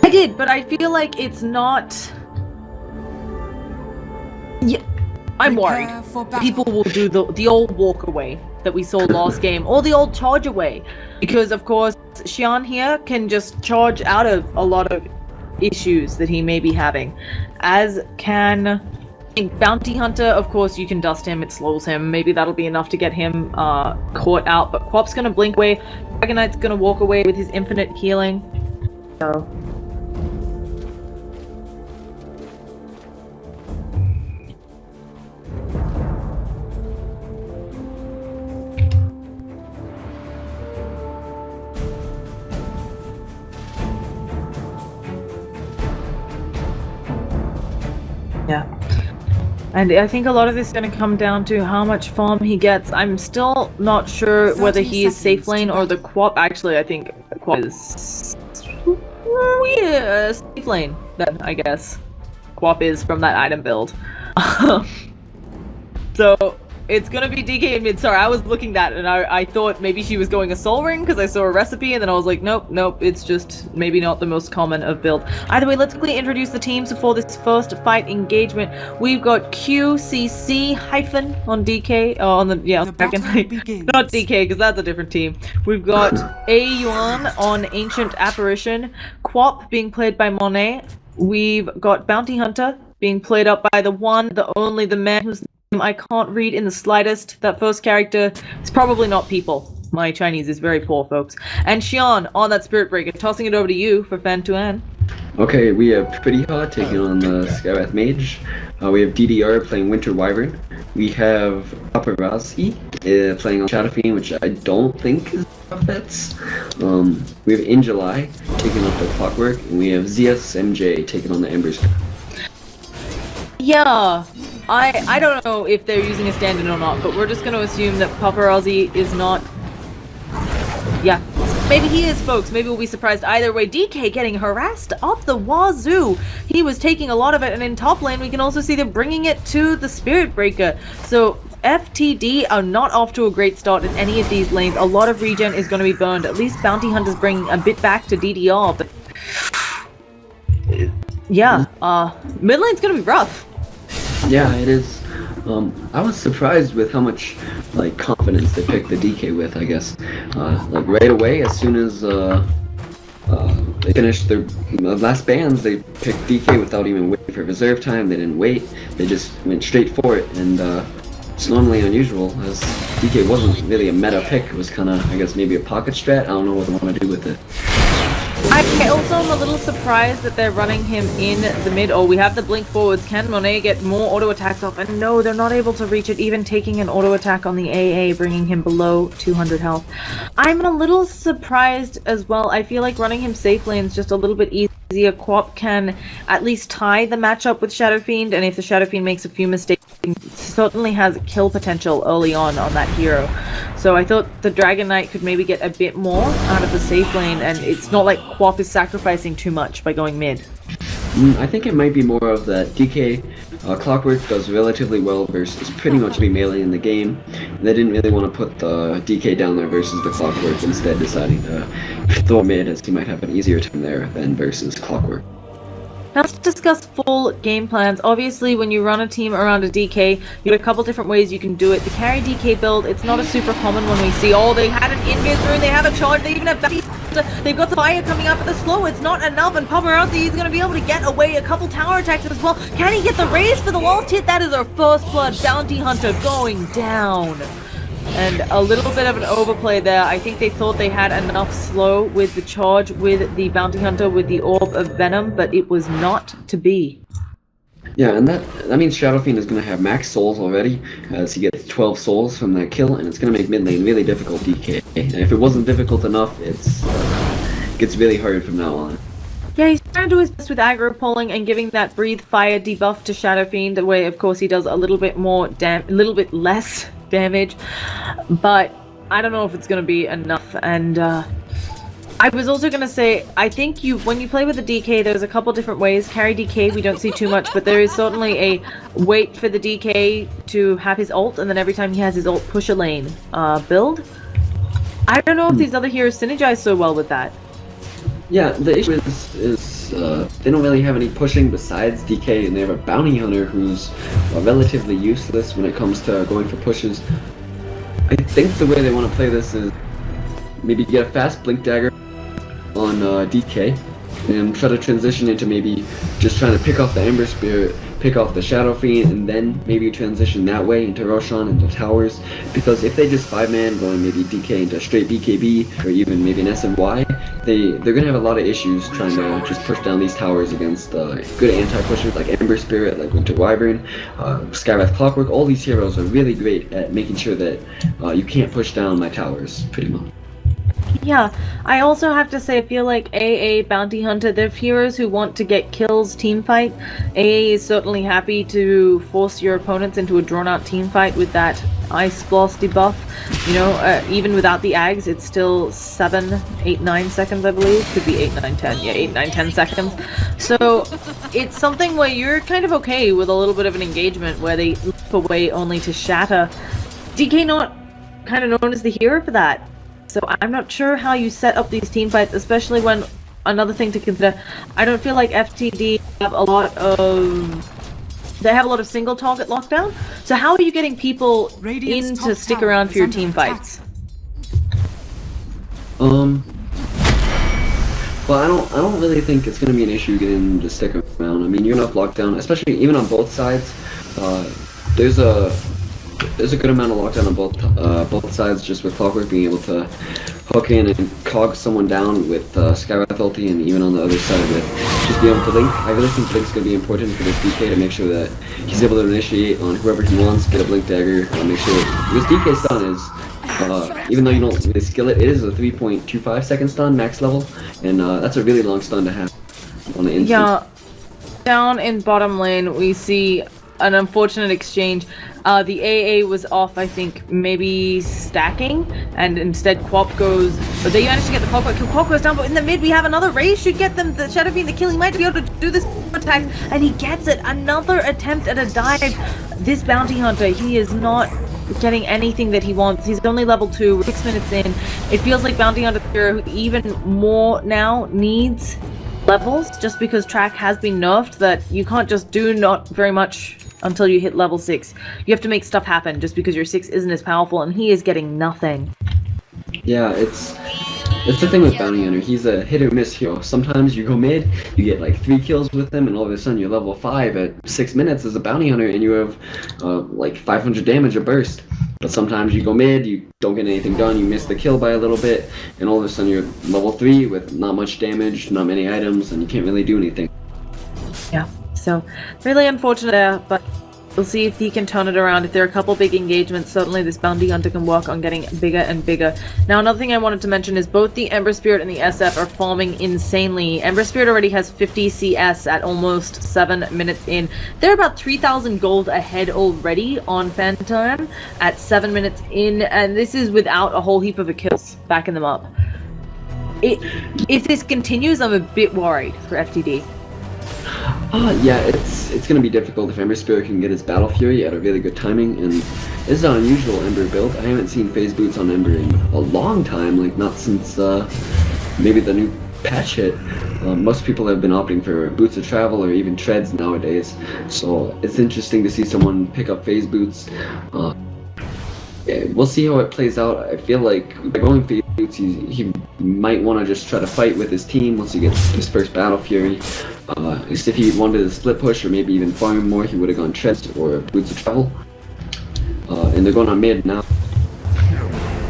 I did, but I feel like it's not... Yeah, I'm worried. People will do the old walk away that we saw last game, or the old charge away. Because, of course, Xian here can just charge out of a lot of issues that he may be having. As can... Bounty Hunter, of course, you can dust him, it slows him. Maybe that'll be enough to get him caught out, but Quap's gonna blink away. Dragon Knight's gonna walk away with his infinite healing. So... yeah. And I think a lot of this is going to come down to how much farm he gets. I'm still not sure whether he is safe lane or the Quap. Actually, I think Quap is... yeah, safe lane, then, I guess. Quap is from that item build. So... it's gonna be DK in mid. Sorry, I was looking at it and I thought maybe she was going a soul ring because I saw a recipe, and then I was like, nope, it's just maybe not the most common of build. Either way, let's quickly introduce the teams for this first fight engagement. We've got QCC hyphen on DK, on the Dragon Knight. Not DK because that's a different team. We've got A-Yuan on Ancient Apparition, Quap being played by Monet. We've got Bounty Hunter being played up by the one, the only, the man who's I can't read in the slightest. That first character is probably not people. My Chinese is very poor, folks. And Xian on that Spirit Breaker. Tossing it over to you for FanTuan. Okay, we have Pretty Hot taking on the Skybath Mage. We have DDR playing Winter Wyvern. We have Paparazzi playing on Shadow Fiend, which I don't think is Prophets. We have Angelai taking on the Clockwork, and we have ZSMJ taking on the Embers. Yeah. I don't know if they're using a stand-in or not, but we're just going to assume that Paparazzi is not... yeah. Maybe he is, folks. Maybe we'll be surprised either way. DK getting harassed up the wazoo. He was taking a lot of it, and in top lane, we can also see them bringing it to the Spirit Breaker. So, FTD are not off to a great start in any of these lanes. A lot of regen is going to be burned. At least Bounty Hunter's bringing a bit back to DDR, but... yeah, mid lane's going to be rough. Yeah, it is. I was surprised with how much, like, confidence they picked the DK with, I guess. Like, right away, as soon as, they finished their last bans, they picked DK without even waiting for reserve time. They didn't wait. They just went straight for it, and, it's normally unusual, as DK wasn't really a meta pick. It was kind of, I guess, maybe a pocket strat. I don't know what they want to do with it. I also am a little surprised that they're running him in the mid. Oh, we have the blink forwards. Can Monet get more auto attacks off? And no, they're not able to reach it, even taking an auto attack on the AA, bringing him below 200 health. I'm a little surprised as well. I feel like running him safe lane is just a little bit easier. Quap can at least tie the matchup with Shadow Fiend, and if the Shadow Fiend makes a few mistakes, he certainly has kill potential early on that hero. So I thought the Dragon Knight could maybe get a bit more out of the safe lane, and it's not like Quap is sacrificing too much by going mid. I think it might be more of that DK Clockwork does relatively well versus pretty much every melee in the game. They didn't really want to put the DK down there versus the Clockwork, instead deciding to throw mid, as he might have an easier time there than versus Clockwork. Now let's discuss full game plans. Obviously, when you run a team around a DK, you have a couple different ways you can do it. The carry DK build, it's not a super common one we see. Oh, they had an invis rune, they have a charge, they even have bounty. They've got the fire coming up, but the slow, it's not enough, and Paparazzi is going to be able to get away a couple tower attacks as well. Can he get the raise for the last hit? That is our first blood. Bounty Hunter going down. And a little bit of an overplay there. I think they thought they had enough slow with the charge with the Bounty Hunter with the Orb of Venom, but it was not to be. Yeah, and that means Shadow Fiend is going to have max souls already, as he gets 12 souls from that kill, and it's going to make mid lane really difficult DK. And if it wasn't difficult enough, it gets really hard from now on. Yeah, he's trying to do his best with aggro pulling and giving that breathe fire debuff to Shadow Fiend. The way, of course, he does a little bit less damage, but I don't know if it's going to be enough. And I was also going to say, I think when you play with the DK, there's a couple different ways. Carry DK, we don't see too much, but there is certainly a wait for the DK to have his ult, and then every time he has his ult, push a lane build. I don't know if these other heroes synergize so well with that. Yeah, the issue is because they don't really have any pushing besides DK, and they have a bounty hunter who's relatively useless when it comes to going for pushes. I think the way they want to play this is maybe get a fast blink dagger on DK and try to transition into maybe just trying to pick off the Ember Spirit, pick off the Shadow Fiend, and then maybe transition that way into Roshan, into towers. Because if they just 5-man going maybe DK into straight BKB, or even maybe an SMY, they're going to have a lot of issues trying to just push down these towers against good anti-pushers like Ember Spirit, like Winter Wyvern, Skywrath Clockwork. All these heroes are really great at making sure that you can't push down my towers, pretty much. Yeah, I also have to say I feel like AA, Bounty Hunter, they're heroes who want to get kills team fight. AA is certainly happy to force your opponents into a drawn-out team fight with that Ice Blast debuff. You know, even without the Ags, it's still 7, 8, 9 seconds, I believe. Could be 8, 9, 10. Yeah, 8, 9, 10 seconds. So, it's something where you're kind of okay with a little bit of an engagement where they leap away only to shatter. DK not kind of known as the hero for that. So I'm not sure how you set up these team fights, especially when, another thing to consider, I don't feel like FTD have a lot of single target lockdown. So how are you getting people in to stick around for your team fights? Well, I don't really think it's going to be an issue getting them to stick around. I mean, you're enough lockdown, especially even on both sides. There's a good amount of lockdown on both sides, just with Clockwork being able to hook in and cog someone down with Skywrath ulti, and even on the other side with just being able to blink. I really think Blink's going to be important for this DK to make sure that he's able to initiate on whoever he wants, get a blink dagger, and make sure because DK stun is, even though you don't really skill it, it is a 3.25 second stun max level, and that's a really long stun to have on the instant. Yeah, down in bottom lane we see an unfortunate exchange. The AA was off, I think, maybe stacking, and instead Quap goes, but they managed to get the Clockwork kill. Quap goes down, but in the mid we have another Raze, should get them the Shadow Fiend the kill. He might be able to do this attack, and he gets it. Another attempt at a dive. This Bounty Hunter, he is not getting anything that he wants. He's only level 2, 6 minutes in. It feels like Bounty Hunter who even more now needs levels, just because track has been nerfed, that you can't just do not very much until you hit level 6. You have to make stuff happen just because your 6 isn't as powerful, and he is getting nothing. Yeah, it's the thing with Bounty Hunter. He's a hit or miss hero. Sometimes you go mid, you get like 3 kills with him, and all of a sudden you're level 5 at 6 minutes as a Bounty Hunter, and you have like 500 damage a burst. But sometimes you go mid, you don't get anything done, you miss the kill by a little bit, and all of a sudden you're level 3 with not much damage, not many items, and you can't really do anything. Yeah. So, really unfortunate there, but we'll see if he can turn it around. If there are a couple big engagements, certainly this Bounty Hunter can work on getting bigger and bigger. Now, another thing I wanted to mention is both the Ember Spirit and the SF are farming insanely. Ember Spirit already has 50 CS at almost 7 minutes in. They're about 3,000 gold ahead already on FanTuan at 7 minutes in, and this is without a whole heap of kills backing them up. If this continues, I'm a bit worried for FTD. Yeah, it's gonna be difficult if Ember Spirit can get his Battle Fury at a really good timing, and this is an unusual Ember build. I haven't seen phase boots on Ember in a long time, like not since maybe the new patch hit. Most people have been opting for boots of travel or even treads nowadays, so it's interesting to see someone pick up phase boots. Yeah, we'll see how it plays out. I feel like by going phase boots, he might want to just try to fight with his team once he gets his first Battle Fury. If he wanted to split push or maybe even farm more, he would have gone treads or boots of travel. And they're going on mid now.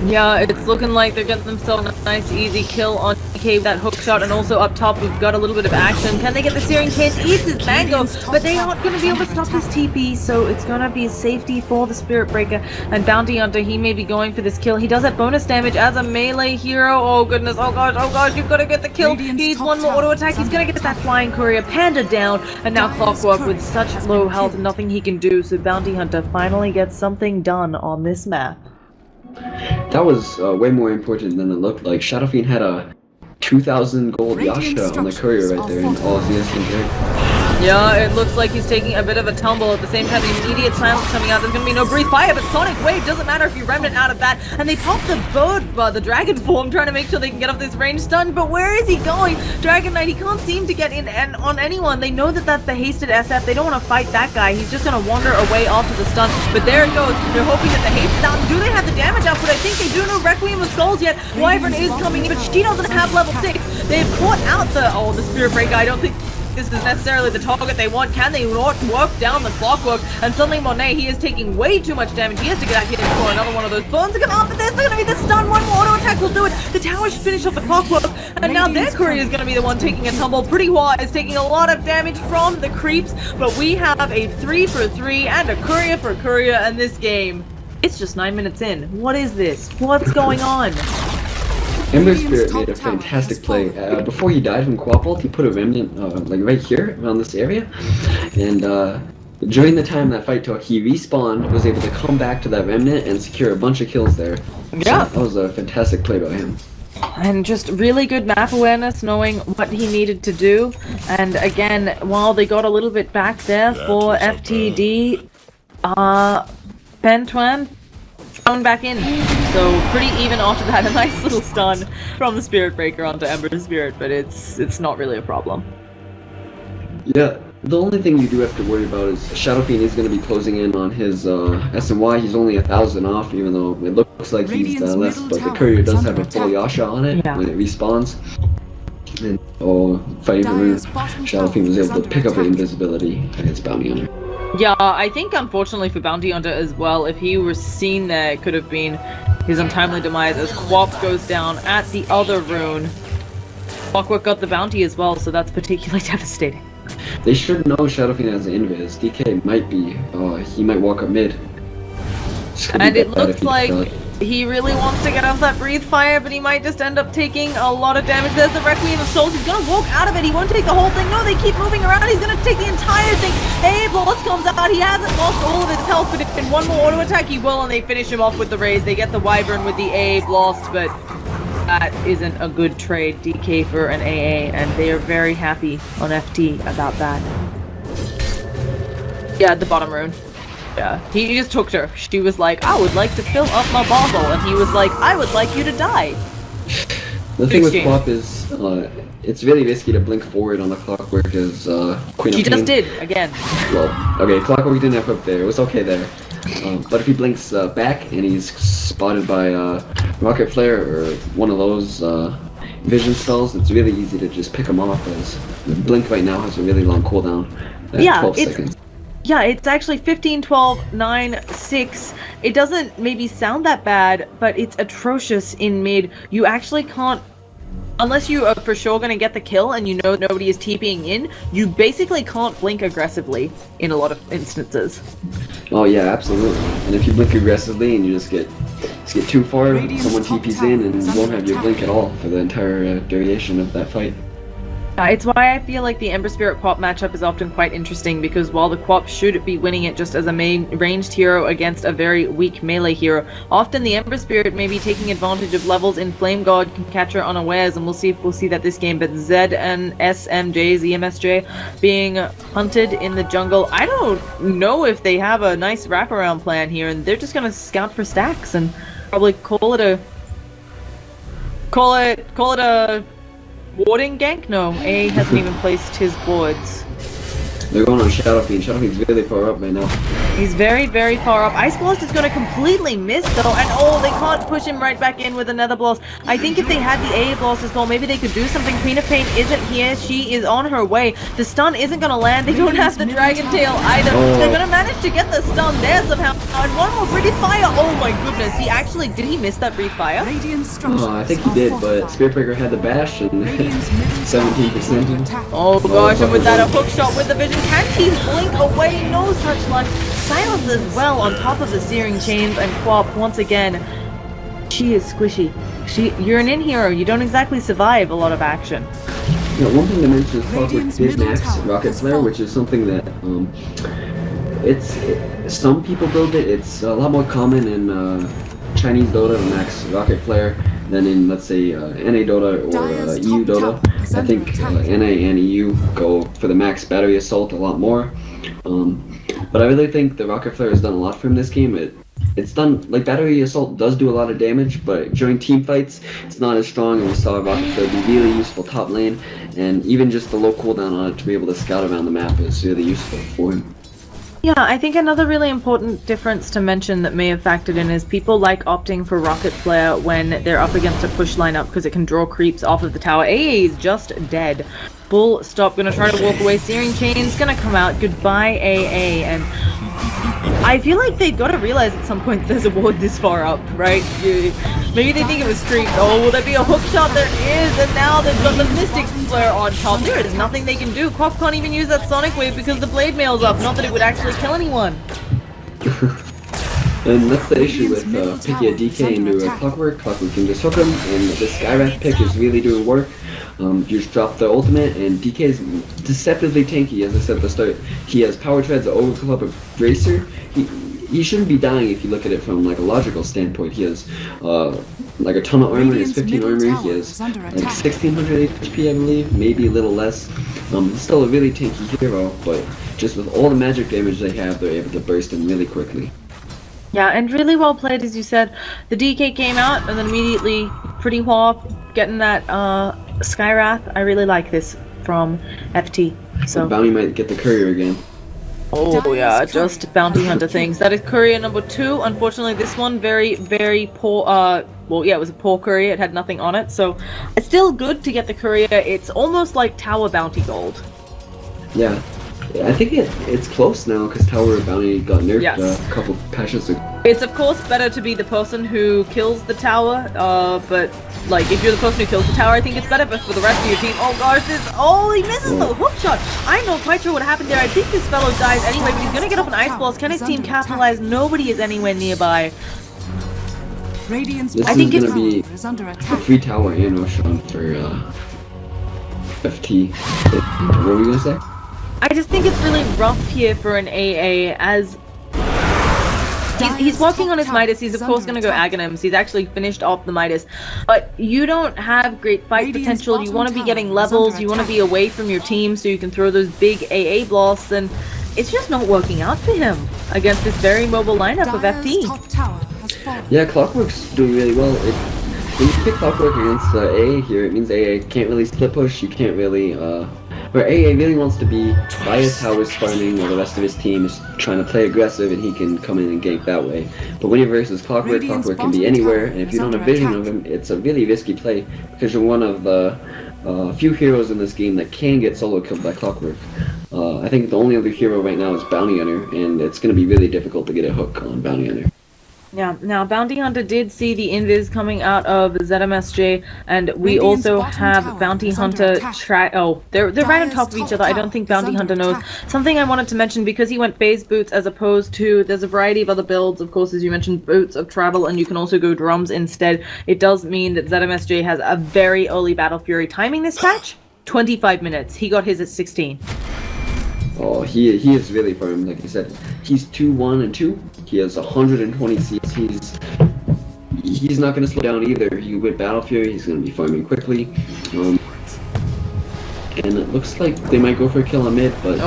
Yeah, it's looking like they're getting themselves a nice easy kill on DK with that hook shot, and also up top we've got a little bit of action. Can they get the Searing Can't eat his mango, but they aren't going to be able to stop his TP, so it's going to be safety for the Spirit Breaker. And Bounty Hunter, he may be going for this kill. He does have bonus damage as a melee hero. Oh goodness, oh gosh, you've got to get the kill. He needs one more auto attack. He's going to get that Flying Courier, Panda down, and now Clockwork with such low health, nothing he can do, so Bounty Hunter finally gets something done on this map. That was way more important than it looked like. Shadow Fiend had a 2,000 gold Yasha on the courier right there, and all of the instant Yeah, it looks like he's taking a bit of a tumble. At the same time, the immediate silence coming out. There's gonna be no breathe fire, but Sonic Wave doesn't matter if you remnant out of that. And they pop the the dragon form, trying to make sure they can get off this range stun. But where is he going? Dragon Knight, he can't seem to get in and on anyone. They know that that's the hasted SF. They don't want to fight that guy. He's just gonna wander away after the stun. But there it goes. They're hoping that the haste is down. Do they have the damage output? I think they do. No Requiem of Skulls yet. Wyvern is coming in, but she doesn't have level 6. They've caught out the Spirit Breaker. I don't think this is necessarily the target they want. Can they not work down the clockwork? And suddenly Monet, he is taking way too much damage. He has to get back in for another one of those burns to come up, but there's going to be the stun. One more auto attack will do it. The tower should finish off the clockwork, and now their courier is going to be the one taking a tumble. Pretty Wise taking a lot of damage from the creeps, but we have a 3 for 3 and a courier for courier in this game. It's just 9 minutes in. What is this? What's going on? Ember Spirit made a fantastic play. Before he died from Quap ult, he put a remnant like right here around this area, and during the time that fight took, he respawned, was able to come back to that remnant and secure a bunch of kills there. Yeah, so that was a fantastic play by him. And just really good map awareness, knowing what he needed to do. And again, while they got a little bit back there for FTD, FanTuan thrown back in. So pretty even after that. A nice little stun from the Spirit Breaker onto Ember Spirit, but it's not really a problem. Yeah, the only thing you do have to worry about is Shadow Fiend is going to be closing in on his SMY. He's only 1,000 off, even though it looks like he's less, but the courier does have a full Yasha on it when it respawns. And fighting for Rune, Shadow Fiend was able to pick up the invisibility against Bounty Hunter. Yeah, I think unfortunately for Bounty Hunter as well, if he were seen there, it could have been his untimely demise as Quap goes down at the other rune. Clockwork got the bounty as well, so that's particularly devastating. They should know Shadow Fiend has an invis. DK might be, he might walk up mid. And it looks like he really wants to get off that breathe fire, but he might just end up taking a lot of damage. There's the Requiem of Souls. He's gonna walk out of it. He won't take the whole thing. No, they keep moving around. He's gonna take the entire thing. Hey, Blast comes out. He hasn't lost all of his health, but in one more auto attack, he will, and they finish him off with the raise. They get the Wyvern with the AA Blast, but that isn't a good trade. DK for an AA, and they are very happy on FT about that. Yeah, at the bottom rune. Yeah, he just took her. She was like, I would like to fill up my bottle, and he was like, I would like you to die. The thing with Quap is, it's really risky to blink forward on the Clockwork as Queen She of Pain. just did, again. Well, okay, Clockwork didn't have hook there. It was okay there. But if he blinks back and he's spotted by Rocket Flare or one of those vision spells, it's really easy to just pick him off, as Blink right now has a really long cooldown at 12 seconds. Yeah, it's actually 15, 12, 9, 6. It doesn't maybe sound that bad, but it's atrocious in mid. You actually can't, unless you are for sure going to get the kill and you know nobody is TPing in, you basically can't blink aggressively in a lot of instances. Oh yeah, absolutely. And if you blink aggressively and you just get too far, someone TPs in and you won't have your blink at all for the entire duration of that fight. It's why I feel like the Ember Spirit Quap matchup is often quite interesting, because while the Quap should be winning it just as a main ranged hero against a very weak melee hero, often the Ember Spirit may be taking advantage of levels in Flame God can catch her unawares, and we'll see if we'll see that this game. But Zed and ZMSJ being hunted in the jungle, I don't know if they have a nice wraparound plan here, and they're just gonna scout for stacks and probably call it a warding gank? No, A hasn't even placed his wards. They're going on Shadow Fiend. Shadow Fiend's really far up right now. He's very, very far up. Ice Blast is going to completely miss, though, and oh, they can't push him right back in with another blast. I think if they had the AA Blast as well, maybe they could do something. Queen of Pain isn't here. She is on her way. The stun isn't going to land. They don't have the Dragon Tail either. They're going to manage to get the stun there somehow. And one more Breathe Fire. Oh my goodness. Did he miss that Breathe Fire? I think he did, but Spirit Breaker had the bash and 17%. Oh gosh, and with that, a hook shot with the vision. Can he blink away? No such luck. Silence as well on top of the Searing Chains, and Quap, once again, she is squishy. You're an in-hero. You don't exactly survive a lot of action. Yeah, one thing to mention is Clockwork did max Rocket Flare, which is something that, some people build it. It's a lot more common in Chinese Dota to max Rocket Flare. than in, let's say, NA Dota or EU Dota. I think NA and EU go for the max battery assault a lot more. But I really think the Rocket Flare has done a lot for him this game. It's done, like, battery assault does do a lot of damage, but during team fights, it's not as strong, and we saw Rocket Flare be really useful top lane, and even just the low cooldown on it to be able to scout around the map is really useful for him. Yeah, I think another really important difference to mention that may have factored in is people like opting for Rocket Flare when they're up against a push lineup because it can draw creeps off of the tower. AA is just dead. Bull, stop, gonna try to walk away. Searing Chain's gonna come out. Goodbye, AA. And I feel like they've got to realize at some point there's a ward this far up, right? Maybe they think it was creeped. Oh, will there be a hook shot? There is, and now they've got the Mystic Flare on top. There is nothing they can do. Quap can't even use that Sonic Wave because the Blade Mail's up. Not that it would actually kill anyone. And that's the issue with picking a DK into a Clockwork. Clockwork can just hook him, and the Skywrath pick is really doing work. You just drop the ultimate, and DK is deceptively tanky, as I said at the start. He has Power Treads, the Overclock of Bracer. He shouldn't be dying if you look at it from like a logical standpoint. He has like a ton of armor, he has 15 armor, he has like 1600 HP I believe, maybe a little less. He's still a really tanky hero, but just with all the magic damage they have, they're able to burst him really quickly. Yeah, and really well played, as you said. The DK came out, and then immediately Pretty Hawk getting that Skywrath. I really like this from FT. So Bounty might get the courier again. Oh yeah, just bounty hunter things. That is courier number 2. Unfortunately, this one very, very poor. Well, yeah, it was a poor courier. It had nothing on it, so it's still good to get the courier. It's almost like Tower Bounty Gold. Yeah. I think it's close now because Tower Bounty got nerfed a couple patches ago. It's of course better to be the person who kills the tower, but like if you're the person who kills the tower, I think it's better. But for the rest of your team, oh gosh, he misses the hook shot. I'm not quite sure what happened there. I think this fellow dies anyway, but he's gonna get off an ice blast. Can his team capitalize? Nobody is anywhere nearby. This is gonna be a free tower and Roshan for FT. What were we gonna say? I just think it's really rough here for an AA as he's working on his Midas. He's of course going to go Aghanims. He's actually finished off the Midas. But you don't have great fight potential. You want to be getting levels. You want to be away from your team so you can throw those big AA blasts. And it's just not working out for him against this very mobile lineup of FT. Yeah, Clockwork's doing really well. When you pick Clockwork against AA here, it means AA can't really split push. You can't really... where AA really wants to be by his towers farming while the rest of his team is trying to play aggressive and he can come in and gank that way. But when he versus Clockwork, Clockwork can be anywhere, and if you don't have vision of him, it's a really risky play because you're one of the few heroes in this game that can get solo killed by Clockwork. I think the only other hero right now is Bounty Hunter, and it's going to be really difficult to get a hook on Bounty Hunter. Yeah, now Bounty Hunter did see the invis coming out of ZMSJ, and we also have Bounty Hunter they're right on top of each other. I don't think Bounty Hunter knows. Something I wanted to mention, because he went phase boots as opposed to, there's a variety of other builds, of course, as you mentioned, boots of travel, and you can also go drums instead. It does mean that ZMSJ has a very early Battle Fury timing this patch, 25 minutes. He got his at 16. Oh, he is really firm. Like I said, he's 2-1-2. He has 120 CS. He's not going to slow down either. With Battle Fury, he's going to be farming quickly. And it looks like they might go for a kill on mid, but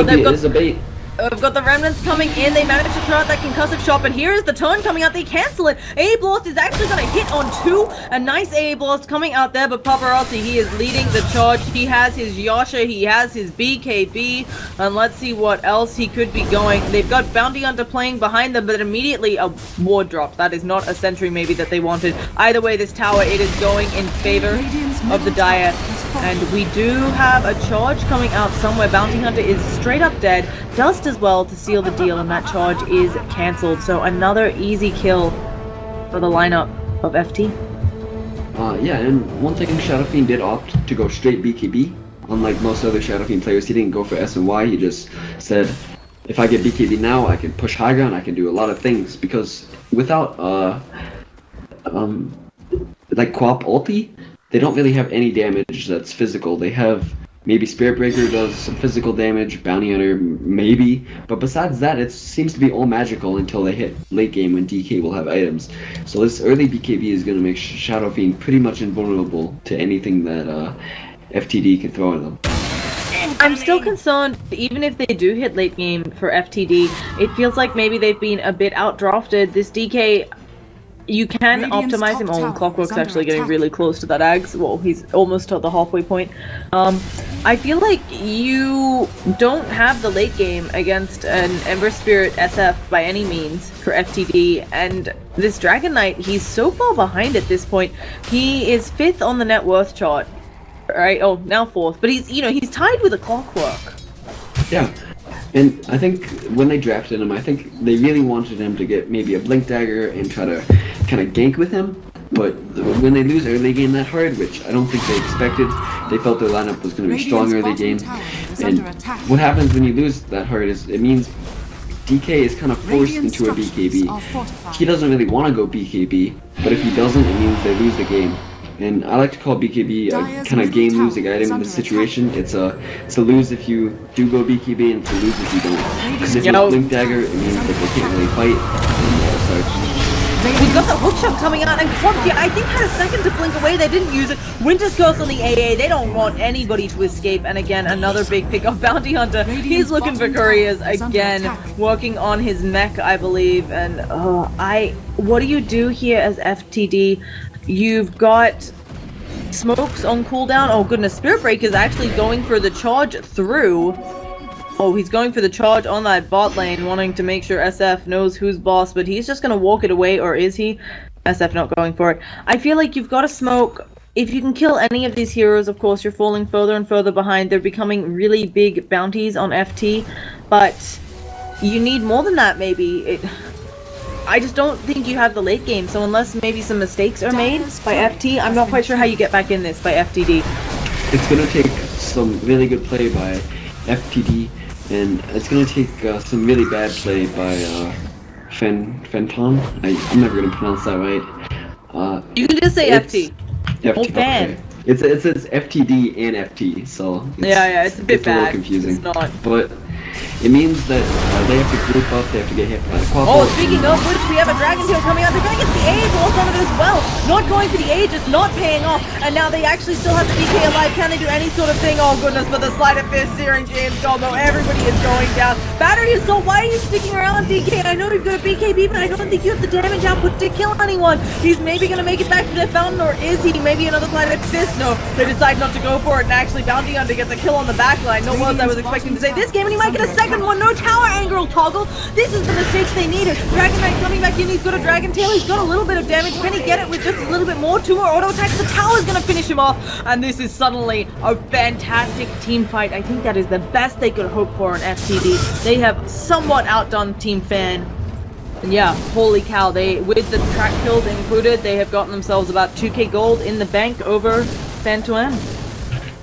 this is a bait. We've got the remnants coming in. They managed to throw out that concussive shot, but here is the turn coming out. They cancel it. AA Blast is actually going to hit on 2. A nice AA Blast coming out there, but Paparazzi, he is leading the charge. He has his Yasha, he has his BKB, and let's see what else he could be going. They've got Bounty Hunter playing behind them, but immediately a ward drop. That is not a sentry maybe that they wanted. Either way, this tower, it is going in favor of the Dire. And we do have a charge coming out somewhere. Bounty Hunter is straight up dead. Dust as well to seal the deal, and that charge is cancelled. So another easy kill for the lineup of FT. Yeah, and one thing, Shadow Fiend did opt to go straight BKB. Unlike most other Shadow Fiend players, he didn't go for SNY. He just said, if I get BKB now, I can push high ground, I can do a lot of things. Because without, like Quap ulti, they don't really have any damage that's physical. They have Maybe Spirit Breaker does some physical damage, Bounty Hunter maybe, but besides that, it seems to be all magical until they hit late game when DK will have items. So this early BKB is going to make Shadow Fiend pretty much invulnerable to anything that FTD can throw at them. I'm still concerned, even if they do hit late game for FTD, it feels like maybe they've been a bit outdrafted. This DK, you can optimize him. Oh, Clockwork's actually getting really close to that Ags. Well, he's almost at the halfway point. I feel like you don't have the late game against an Ember Spirit SF by any means for FTD, and this Dragon Knight, he's so far behind at this point. He is 5th on the net worth chart. Right? Oh, now 4th, but he's, you know, he's tied with a Clockwork. Yeah, and I think when they drafted him, I think they really wanted him to get maybe a Blink Dagger and try to kind of gank with him, but when they lose early game that hard, which I don't think they expected, they felt their lineup was going to be strong early game, and what happens when you lose that hard is it means DK is kind of forced into a BKB. He doesn't really want to go BKB, but if he doesn't, it means they lose the game. And I like to call BKB a kind of game-losing item in this situation. It's a lose if you do go BKB, and it's a lose if you don't. Because if you Blink Dagger, it means that they can't really fight. We got the hookshot coming out, and Clumpy, I think, had a second to blink away. They didn't use it. Winter's Curse on the AA. They don't want anybody to escape. And again, another big pick of Bounty Hunter. He's looking for couriers again, working on his mech, I believe. And what do you do here as FTD? You've got smokes on cooldown. Oh goodness, Spirit Breaker is actually going for the charge through. Oh, he's going for the charge on that bot lane, wanting to make sure SF knows who's boss, but he's just gonna walk it away, or is he? SF not going for it. I feel like you've got to smoke. If you can kill any of these heroes, of course, you're falling further and further behind. They're becoming really big bounties on FT, but you need more than that, maybe. I just don't think you have the late game, so unless maybe some mistakes are made by FT, I'm not quite sure how you get back in this by FTD. It's going to take some really good play by FTD, and it's going to take some really bad play by FanTuan. I'm never going to pronounce that right. You can just say FT. FT. Okay. It's FTD and FT, so it's a bit bad. A little confusing. It's not. But it means that they have to group up, they have to get hit by the quad. Oh, speaking of which, we have a Dragon Tail coming out. They're going to get the Age Wall from it as well. Not going for the Age, it's not paying off. And now they actually still have the DK alive. Can they do any sort of thing? Oh goodness, but the Sleight of Fist, Searing James combo, everybody is going down. Battery Assault, why are you sticking around, DK? I know you've got a BKB, but I don't think you have the damage output to kill anyone. He's maybe going to make it back to the fountain, or is he? Maybe another Sleight of Fist? No, they decide not to go for it, and actually Bounty Hunter gets a kill on the backline. No words I was expecting to say this game, and he might get a second one. No tower angle toggle. This is the mistakes they needed. Dragon Knight coming back in. He's got a Dragon Tail. He's got a little bit of damage. Can he get it with just a little bit more? 2 more auto attacks. The tower's going to finish him off. And this is suddenly a fantastic team fight. I think that is the best they could hope for in FTD. They have somewhat outdone Team Fan. And yeah, holy cow. With the track kills included, they have gotten themselves about 2k gold in the bank over FanTuan.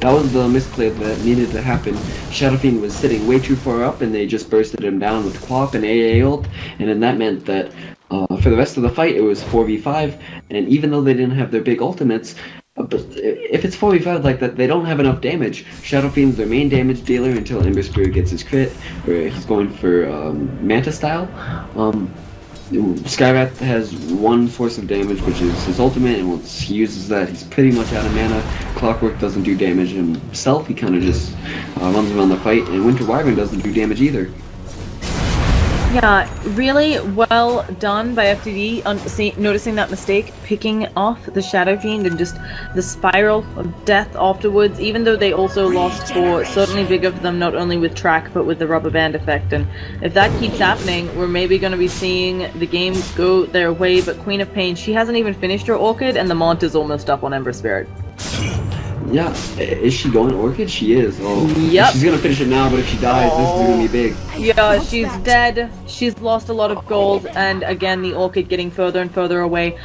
That was the misplay that needed to happen. Shadow Fiend was sitting way too far up, and they just bursted him down with Quap and AA ult, and then that meant that for the rest of the fight it was 4v5, and even though they didn't have their big ultimates, but if it's 4v5 like that, they don't have enough damage. Shadow Fiend's their main damage dealer until Ember Spirit gets his crit, where he's going for Manta style. Skyrat has one source of damage, which is his ultimate, and once he uses that, he's pretty much out of mana. Clockwork doesn't do damage himself, he kind of just runs around the fight, and Winter Wyvern doesn't do damage either. Yeah, really well done by FTD, noticing that mistake, picking off the Shadow Fiend and just the spiral of death afterwards, even though they also lost for certainly bigger for them, not only with track, but with the rubber band effect. And if that keeps happening, we're maybe going to be seeing the game go their way, but Queen of Pain, she hasn't even finished her Orchid, and the Mont is almost up on Ember Spirit. Yeah, is she going Orchid? She is. Oh, yep. She's gonna finish it now, but if she dies, this is gonna be big. Yeah, she's dead. She's lost a lot of gold, and again, the Orchid getting further and further away.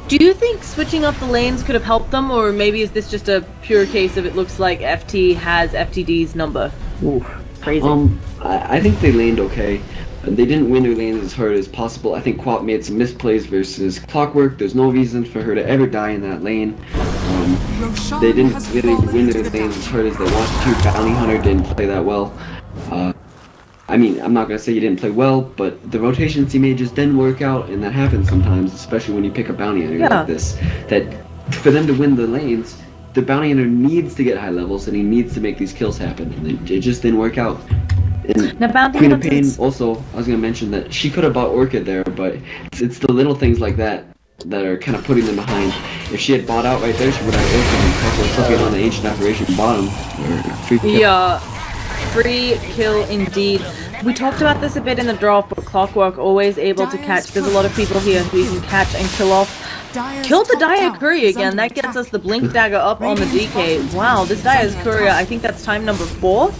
Do you think switching up the lanes could have helped them, or maybe is this just a pure case of it looks like FT has FTD's number? Ooh, crazy. I think they laned okay. They didn't win their lanes as hard as possible. I think Quap made some misplays versus Clockwork. There's no reason for her to ever die in that lane. They didn't really win their lanes as hard as they wanted to. Bounty Hunter didn't play that well. I mean, I'm not going to say he didn't play well, but the rotations he made just didn't work out, and that happens sometimes, especially when you pick a Bounty Hunter like this. That for them to win the lanes, the Bounty Hunter needs to get high levels, and he needs to make these kills happen, and it just didn't work out. And now, Queen of Pain, also, I was going to mention that she could have bought Orchid there, but it's the little things like that that are kind of putting them behind. If she had bought out right there, she would have Orchid and possibly flipping on the Ancient Apparition bottom. Free kill. Yeah, free kill indeed. We talked about this a bit in the draft, but Clockwork always able to catch. There's a lot of people here who can catch and kill off. Killed the Dire Courier again. That gets us the Blink Dagger up on the DK. Wow, this Dire's Courier, I think that's time number 4.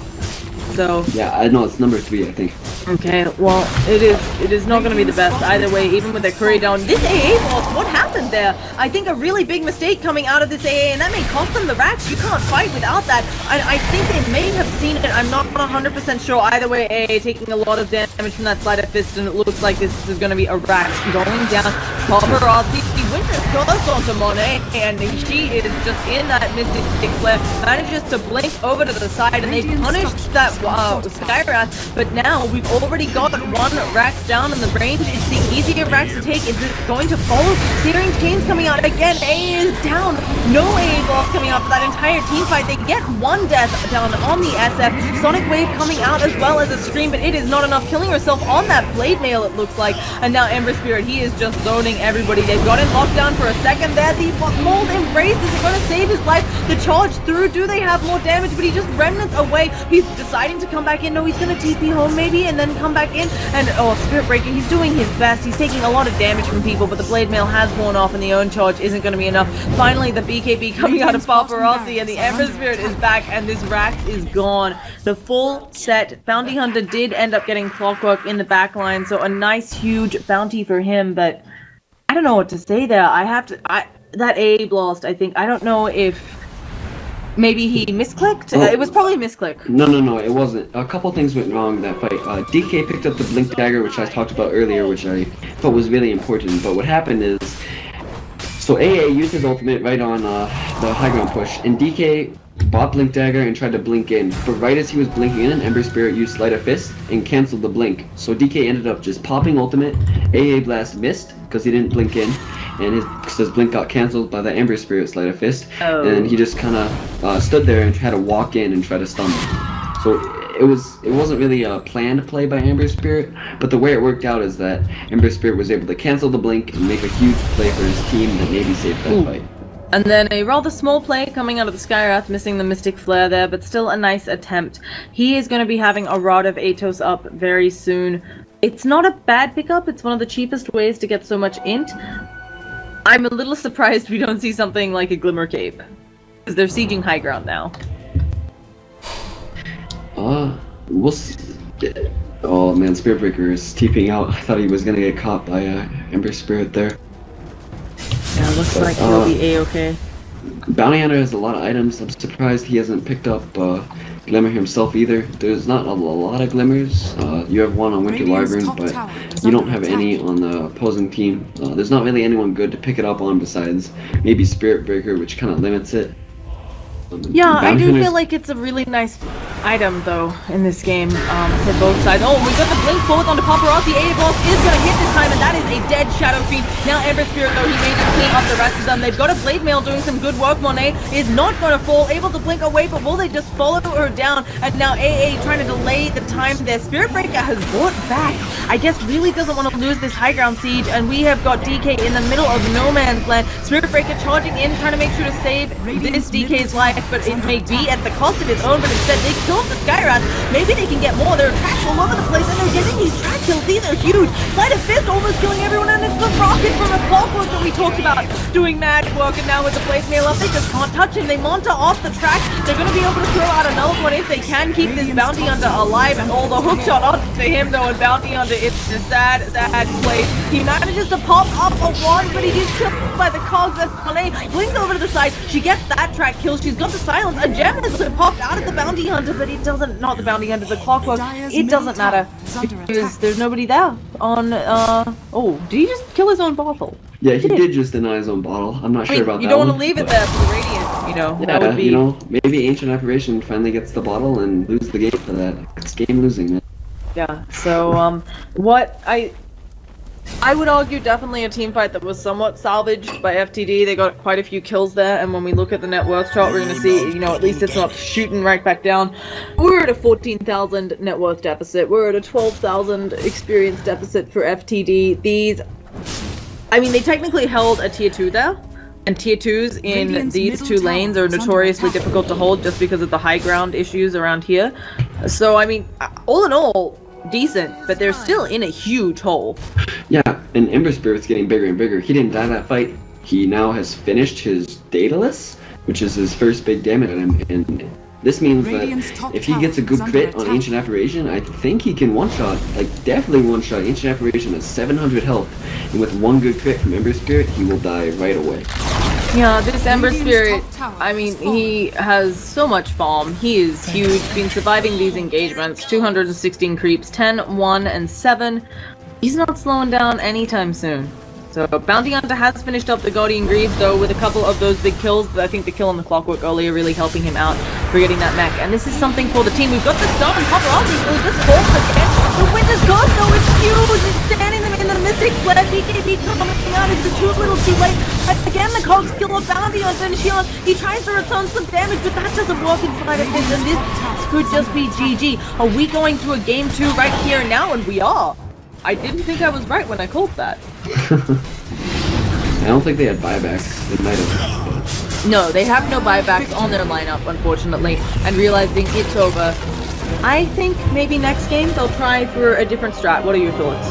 So yeah, I know it's number 3, I think. Okay, well, it is not going to be the best either way, even with their courier down. This AA boss, what happened there? I think a really big mistake coming out of this AA, and that may cost them the racks. You can't fight without that. I think they may have seen it. I'm not 100% sure. Either way, AA taking a lot of damage from that Sleight of Fist, and it looks like this is going to be a rack going down. Paparazzi wins this cross onto Monet, and she is just in that Mystic Flare. Manages to blink over to the side, and they punished that Skywrath, but now we've already got 1 Rax down in the range. It's the easier Rax to take. Is it going to follow? Searing Chains coming out again. A is down. No AA boss coming out for that entire team fight. They get 1 death down on the SF. Sonic Wave coming out as well as a Scream, but it is not enough. Killing herself on that Blade Mail, it looks like. And now Ember Spirit, he is just zoning everybody. They've got him locked down for a second there. The Mold Embrace, is it going to save his life? The charge through, do they have more damage? But he just remnants away. He's deciding to come back in. No, he's going to TP home maybe and then come back in. And oh, Spirit Breaker, he's doing his best. He's taking a lot of damage from people, but the Blade Mail has worn off and the own charge isn't going to be enough. Finally, the BKB coming out of Paparazzi and the Ember Spirit is back and this Rax is gone. The full set. Bounty Hunter did end up getting Clockwork in the back line, so a nice huge bounty for him, but I don't know what to say there. That A blast, I think, I don't know if maybe he misclicked? It was probably a misclick. No, it wasn't. A couple things went wrong in that fight. DK picked up the Blink Dagger, which I talked about earlier, which I thought was really important, but what happened is, so AA used his ultimate right on the high ground push, and DK bought Blink Dagger and tried to blink in, but right as he was blinking in, Ember Spirit used Sleight of Fist and canceled the blink. So DK ended up just popping ultimate, AA Blast missed, because he didn't blink in, and his blink got cancelled by the Ember Spirit Sleight of Fist, and he just kind of stood there and had to walk in and try to stun them. So it wasn't really a planned play by Ember Spirit, but the way it worked out is that Ember Spirit was able to cancel the blink and make a huge play for his team that maybe saved that fight. And then a rather small play coming out of the Skywrath, missing the Mystic Flare there, but still a nice attempt. He is going to be having a Rod of Atos up very soon. It's not a bad pickup, it's one of the cheapest ways to get so much int. I'm a little surprised we don't see something like a Glimmer Cape, because they're sieging high ground now. We'll see. Oh man, Spirit Breaker is TPing out. I thought he was going to get caught by Ember Spirit there. Yeah, looks like he'll be A-okay. Bounty Hunter has a lot of items. I'm surprised he hasn't picked up Glimmer himself either. There's not a lot of Glimmers. You have 1 on Winter Wyvern, but you don't have any on the opposing team. There's not really anyone good to pick it up on besides maybe Spirit Breaker, which kind of limits it. Yeah, I do feel like it's a really nice item, though, in this game, for both sides. Oh, we got the blink forward onto Paparazzi. A boss is going to hit this time, and that is a dead Shadow Fiend. Now Ember Spirit, though, he may just clean up the rest of them. They've got a Blade Mail doing some good work. Monet is not going to fall, able to blink away, but will they just follow her down? And now AA trying to delay the time there. Spirit Breaker has brought back. I guess really doesn't want to lose this high ground siege, and we have got DK in the middle of no man's land. Spirit Breaker charging in, trying to make sure to save this DK's life, but it may be at the cost of his own, but instead they killed the Skywrath. Maybe they can get more. There are tracks all over the place, and they're getting these track kills. These are huge. Sleight of Fist almost killing everyone, and it's the rocket from a Clockwork that we talked about doing mad work, and now with the Blade Mail up, they just can't touch him. They Monta off the track. They're going to be able to throw out another one if they can keep this Bounty Hunter alive, and all the hook shot onto him, though, and Bounty Hunter, it's a sad place. He manages to pop up a wand, but he gets killed by the cogs. Monet blinks over to the side. She gets that track kill. She's got onto silence. A gem has popped out of the bounty hunter, but it doesn't. Not the bounty hunter, the clockwork. It doesn't matter because there's nobody there. On oh, did he just kill his own bottle? Yeah, he did just deny his own bottle. I'm not sure about that. You don't want one, to leave it but- there for the radiant, you know. Yeah, That would be. you know, maybe Ancient Apparition finally gets the bottle and lose the game for that. It's game losing, man. Yeah. So what I would argue definitely a team fight that was somewhat salvaged by FTD. They got quite a few kills there, and when we look at the net worth chart, we're going to see, you know, at least it's not shooting right back down. We're at a 14,000 net worth deficit. We're at a 12,000 experience deficit for FTD. I mean, they technically held a tier 2 there, and tier 2s in Radiant's these middle two lanes tower are is under notoriously attack. difficult to hold just because of the high ground issues around here. So, I mean, all in all, decent, but they're still in a huge hole. Yeah, and Ember Spirit's getting bigger and bigger. He didn't die that fight. He now has finished his Daedalus, which is his first big damage at him, and this means Radiant's that top if he gets a tower good is under crit on attack. Ancient Apparition, I think he can one-shot, like definitely one-shot Ancient Apparition at 700 health, and with one good crit from Ember Spirit, he will die right away. Yeah, this Ember Radiant's Spirit, top tower I mean, is falling. he has so much farm. He is huge, been surviving these engagements, 216 creeps, 10, 1, and 7. He's not slowing down anytime soon. So, Bounty Hunter has finished up the Guardian Greaves, though, with a couple of those big kills. I think the kill on the Clockwork earlier really helping him out for getting that mech. And this is something for the team. We've got the stun on Paparazzi, so this falls again. The Winter's Ghost, though, is huge. It's standing them in the Mystic Flare. BKB coming out. It's too little too late. Again, the Cogs kill a Bounty Hunter, and Sheila, he tries to return some damage, but that doesn't work inside of him. And this could just be GG. Are we going to a game 2 right here now? And we are. I didn't think I was right when I called that. I don't think they had buybacks. They might have. No, they have no buybacks on their lineup, unfortunately, and realizing it's over. I think maybe next game they'll try for a different strat. What are your thoughts?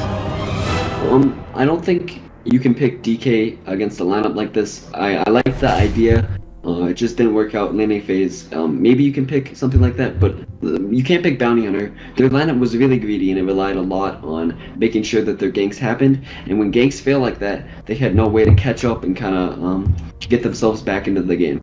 I don't think you can pick DK against a lineup like this. I like the idea. It just didn't work out in laning phase. Maybe you can pick something like that, but you can't pick Bounty Hunter. Their lineup was really greedy and it relied a lot on making sure that their ganks happened. And when ganks fail like that, they had no way to catch up and kind of get themselves back into the game.